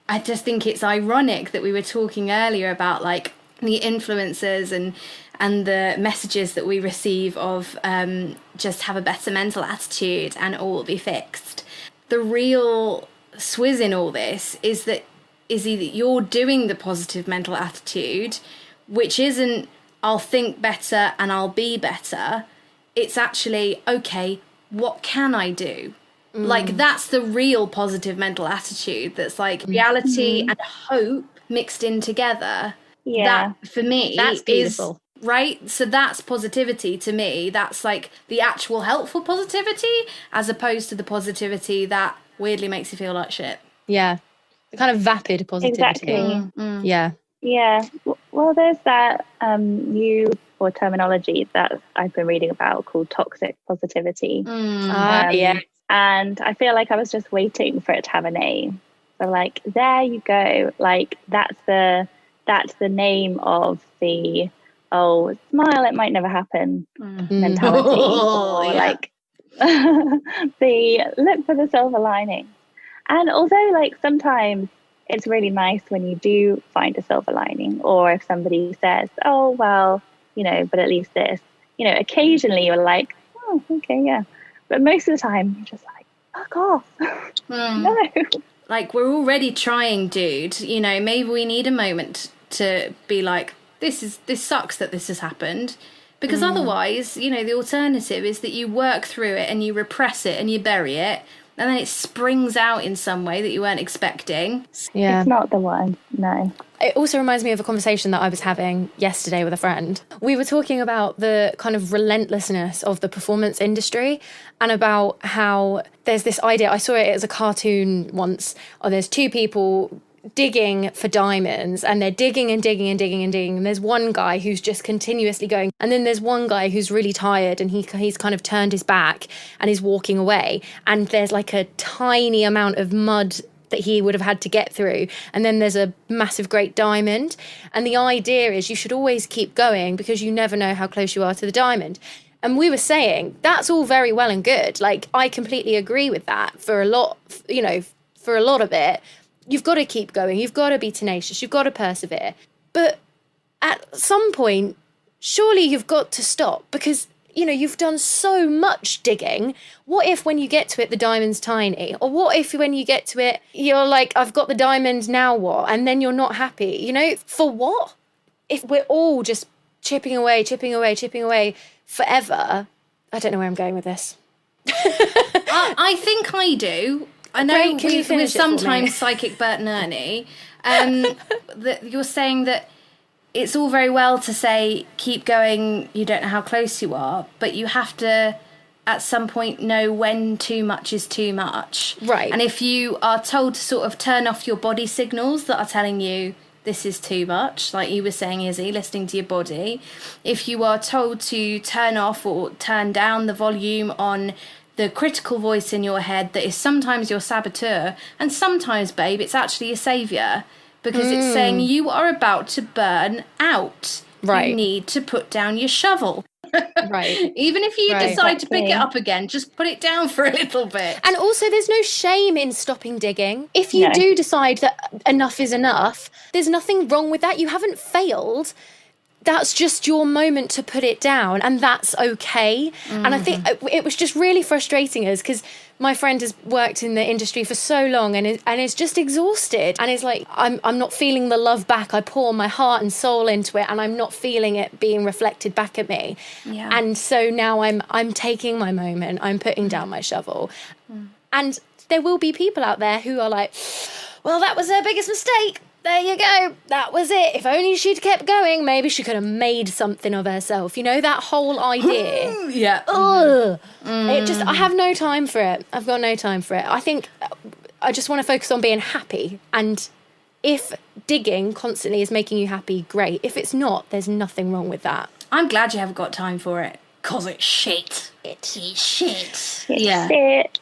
I just think it's ironic that we were talking earlier about like the influencers and the messages that we receive of just have a better mental attitude and all will be fixed. The real swizz in all this is that either you're doing the positive mental attitude, which isn't I'll think better and I'll be better. It's actually, okay, what can I do? Like, that's the real positive mental attitude. That's like reality and hope mixed in together. Yeah. That, for me, that's beautiful. is, right? So that's positivity to me. That's like the actual helpful positivity, as opposed to the positivity that weirdly makes you feel like shit. Yeah. The kind of vapid positivity. Exactly. Yeah. Yeah. Well, there's that new terminology that I've been reading about called toxic positivity. Yeah. And I feel like I was just waiting for it to have a name. So like, there you go. Like that's the name of the smile, it might never happen mentality. Or like the look for the silver lining. And although like sometimes it's really nice when you do find a silver lining, or if somebody says, oh well, but at least this, occasionally you're like, oh okay, yeah. But most of the time, you're just like, fuck off. No. Like, we're already trying, dude. Maybe we need a moment to be like, this sucks that this has happened. Because otherwise, the alternative is that you work through it and you repress it and you bury it. And then it springs out in some way that you weren't expecting. Yeah. It's not the one, no. It also reminds me of a conversation that I was having yesterday with a friend. We were talking about the kind of relentlessness of the performance industry and about how there's this idea, I saw it as a cartoon once, there's two people digging for diamonds and they're digging and digging and digging and digging, and there's one guy who's just continuously going, and then there's one guy who's really tired and he's kind of turned his back and he's walking away, and there's like a tiny amount of mud that he would have had to get through, and then there's a massive great diamond. And the idea is you should always keep going because you never know how close you are to the diamond. And we were saying that's all very well and good, like I completely agree with that for a lot of it. You've got to keep going. You've got to be tenacious. You've got to persevere. But at some point, surely you've got to stop because, you've done so much digging. What if when you get to it, the diamond's tiny? Or what if when you get to it, you're like, I've got the diamond, now what? And then you're not happy. For what? If we're all just chipping away forever, I don't know where I'm going with this. I think I do. I know with sometimes psychic Bert and Ernie, that you're saying that it's all very well to say, keep going, you don't know how close you are, but you have to, at some point, know when too much is too much. Right. And if you are told to sort of turn off your body signals that are telling you this is too much, like you were saying, Izzy, listening to your body, if you are told to turn off or turn down the volume on the critical voice in your head that is sometimes your saboteur, and sometimes, babe, it's actually your saviour, because it's saying you are about to burn out. Right. You need to put down your shovel. Right. Even if you decide to pick it up again, just put it down for a little bit. And also, there's no shame in stopping digging. If you do decide that enough is enough, there's nothing wrong with that. You haven't failed. That's just your moment to put it down, and that's okay. And I think it was just really frustrating us because my friend has worked in the industry for so long and is just exhausted, and it's like I'm not feeling the love back. I pour my heart and soul into it, and I'm not feeling it being reflected back at me. Yeah. And so now I'm taking my moment. I'm putting down my shovel, and there will be people out there who are like, well, that was her biggest mistake. There you go. That was it. If only she'd kept going, maybe she could have made something of herself. That whole idea. Yeah. Ugh. I have no time for it. I've got no time for it. I think I just want to focus on being happy. And if digging constantly is making you happy, great. If it's not, there's nothing wrong with that. I'm glad you haven't got time for it. 'Cause it's shit. It is shit. Yeah. Shit.